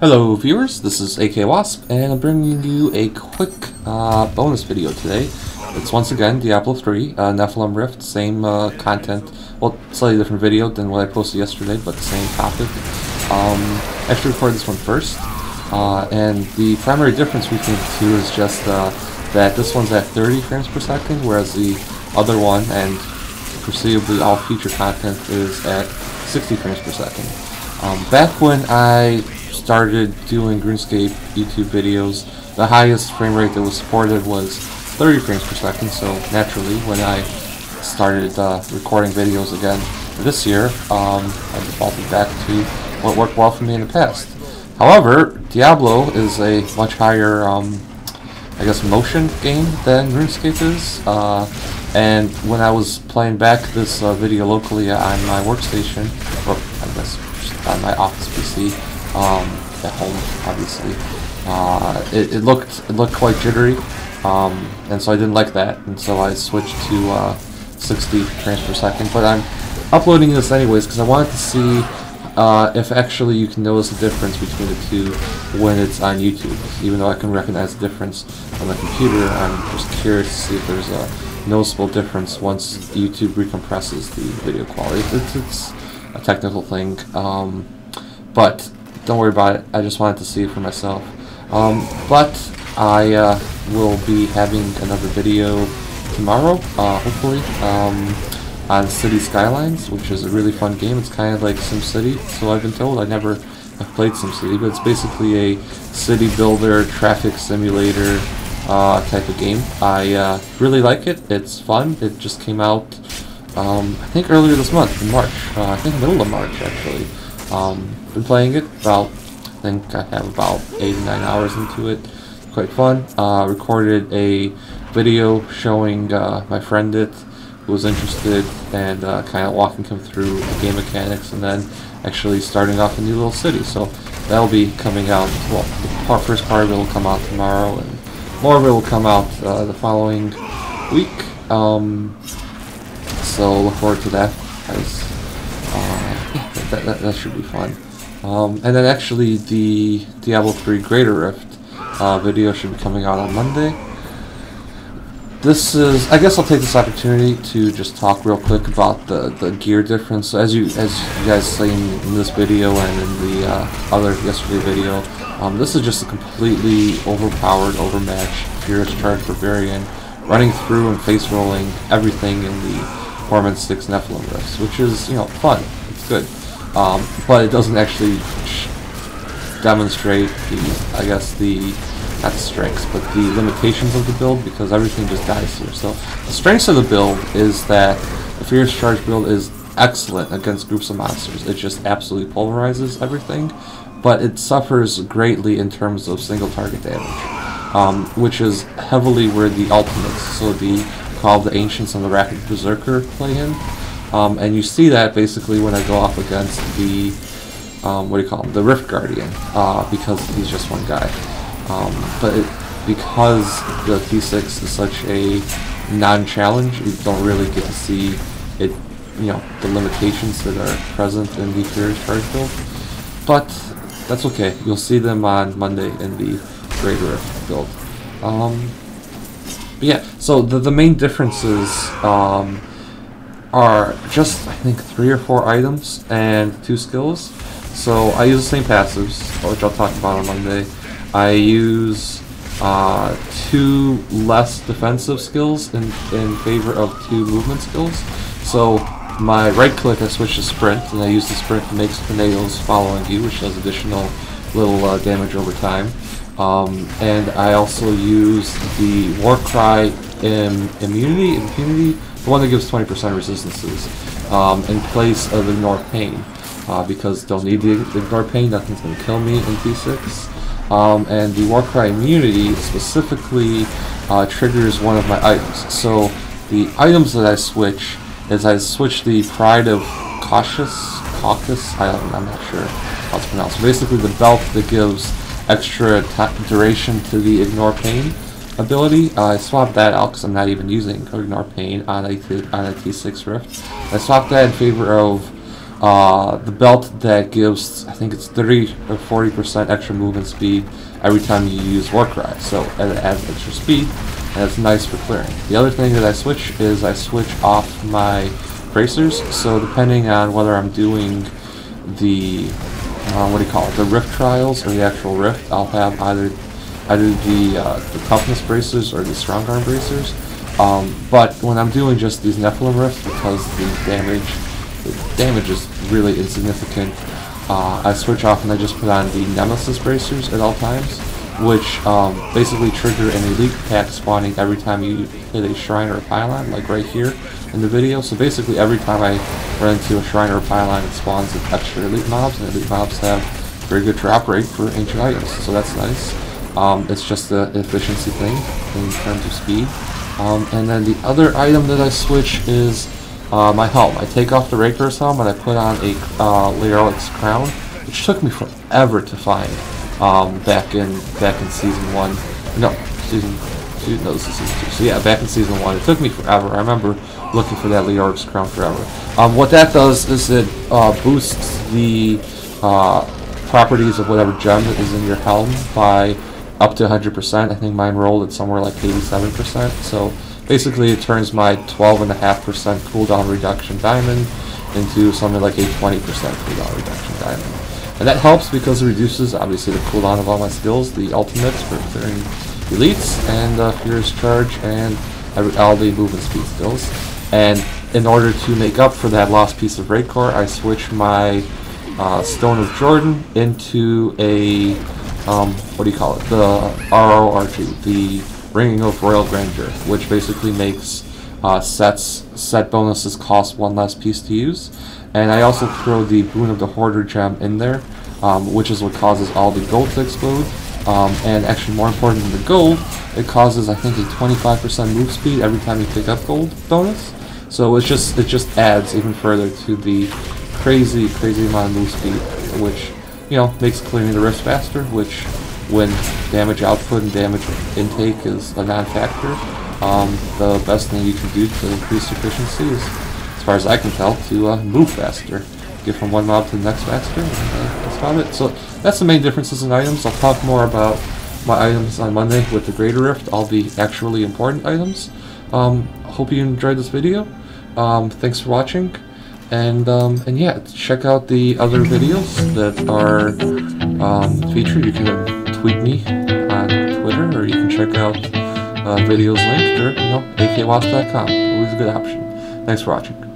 Hello viewers, this is AKwasp, and I'm bringing you a quick bonus video today. It's once again Diablo3, NRift, same content, well, slightly different video than what I posted yesterday, but the same topic. I actually recorded this one first, and the primary difference between the two is just that this one's at 30 frames per second, whereas the other one, and foreseeably all future content, is at 60 frames per second. Back when I started doing RuneScape YouTube videos, the highest frame rate that was supported was 30 frames per second, so naturally when I started recording videos again this year, I defaulted back to what worked well for me in the past. However, Diablo is a much higher, I guess, motion game than RuneScape is, and when I was playing back this video locally on my workstation, or I guess on my office PC, at home, obviously, it looked quite jittery, and so I didn't like that, and so I switched to 60 frames per second. But I'm uploading this anyways because I wanted to see if actually you can notice the difference between the two when it's on YouTube. Even though I can recognize the difference on the computer, I'm just curious to see if there's a noticeable difference once YouTube recompresses the video quality. It's a technical thing, but don't worry about it. I just wanted to see it for myself. But I will be having another video tomorrow, hopefully, on City Skylines, which is a really fun game. It's kind of like SimCity, so I've been told. I never have played SimCity, but it's basically a city builder, traffic simulator type of game. I really like it. It's fun. It just came out, I think earlier this month, in March. I think middle of March, actually. Been playing it I think I have about 8 or 9 hours into it. Quite fun. Recorded a video showing my friend it, who was interested, and kind of walking him through the game mechanics, and then actually starting off a new little city. So that'll be coming out, well, the first part of it will come out tomorrow, and more of it will come out the following week. So look forward to that, guys. Yeah, that should be fun. And then actually the Diablo3 Greater Rift video should be coming out on Monday. This is, I guess I'll take this opportunity to just talk real quick about the gear difference. So as you guys seen in this video and in the other yesterday video, this is just a completely overpowered, overmatched Furious Charge Barbarian running through and face rolling everything in the T6 NRift, which is, you know, fun. It's good. But it doesn't actually demonstrate the, I guess, not the strengths, but the limitations of the build, because everything just dies here. So the strengths of the build is that the Furious Charge build is excellent against groups of monsters. It just absolutely pulverizes everything, but it suffers greatly in terms of single target damage, which is heavily where the ultimates, so the Call of the Ancients and the Rapid Berserker, play in. And you see that basically when I go off against the, what do you call him, the Rift Guardian, because he's just one guy. But because the T6 is such a non-challenge, you don't really get to see it, you know, the limitations that are present in the Furious Charge build. But that's okay. You'll see them on Monday in the Greater Rift build. But yeah, so the main differences are just, I think, 3 or 4 items and 2 skills. So I use the same passives, which I'll talk about on Monday. I use 2 less defensive skills in favor of 2 movement skills. So my right click, I switch to sprint, and I use the sprint to make tornadoes following you, which does additional little damage over time. And I also use the Warcry immunity, the one that gives 20% resistances, in place of Ignore Pain, because don't need the Ignore Pain, nothing's going to kill me in T6. And the Warcry immunity specifically triggers one of my items. So the items that I switch is I switch the Pride of Caucus, I'm not sure how it's pronounced. Basically the belt that gives extra duration to the Ignore Pain ability. I swapped that out because I'm not even using Ignore Pain on a T6 Rift. I swapped that in favor of the belt that gives, I think it's 30 or 40% extra movement speed every time you use Warcry. So it adds extra speed, and it's nice for clearing. The other thing that I switch is I switch off my bracers. So depending on whether I'm doing the the Rift trials or the actual Rift, I'll have either the toughness bracers or the strong arm bracers. But when I'm doing just these Nephilim Rifts, because the damage is really insignificant, I switch off and I just put on the Nemesis bracers at all times, which basically trigger an elite pack spawning every time you hit a shrine or a pylon, like right here in the video. So basically every time I run into a shrine or a pylon, it spawns with extra elite mobs, and elite mobs have very good drop rate for ancient items, so that's nice. It's just an efficiency thing in terms of speed. And then the other item that I switch is my helm. I take off the Raker's helm and I put on a Leoric's crown, which took me forever to find back in season 1. No, this is season 2. So yeah, back in season 1, it took me forever. I remember looking for that Leoric's crown forever. What that does is it boosts the properties of whatever gem is in your helm by up to 100%. I think mine rolled at somewhere like 87%. So basically it turns my 12.5% cooldown reduction diamond into something like a 20% cooldown reduction diamond. And that helps because it reduces, obviously, the cooldown of all my skills, the ultimates for clearing elites, and Furious Charge, and all the movement speed skills. And in order to make up for that lost piece of Raid Core, I switch my Stone of Jordan into a, the RORG, the Ringing of Royal Grandeur, which basically makes set bonuses cost one less piece to use. And I also throw the Boon of the Hoarder gem in there, which is what causes all the gold to explode. And actually, more important than the gold, it causes, I think, a 25% move speed every time you pick up gold bonus. So it just adds even further to the crazy amount of move speed, which, you know, makes clearing the rifts faster, which, when damage output and damage intake is a non-factor, the best thing you can do to increase efficiency is, as far as I can tell, to move faster. Get from one mob to the next faster, and that's about it. So that's the main differences in items. I'll talk more about my items on Monday with the Greater Rift, all the actually important items. Hope you enjoyed this video. Thanks for watching, and yeah, check out the other videos that are featured. You can tweet me on Twitter, or you can check out videos linked, or AKwasp.com. Always a good option. Thanks for watching.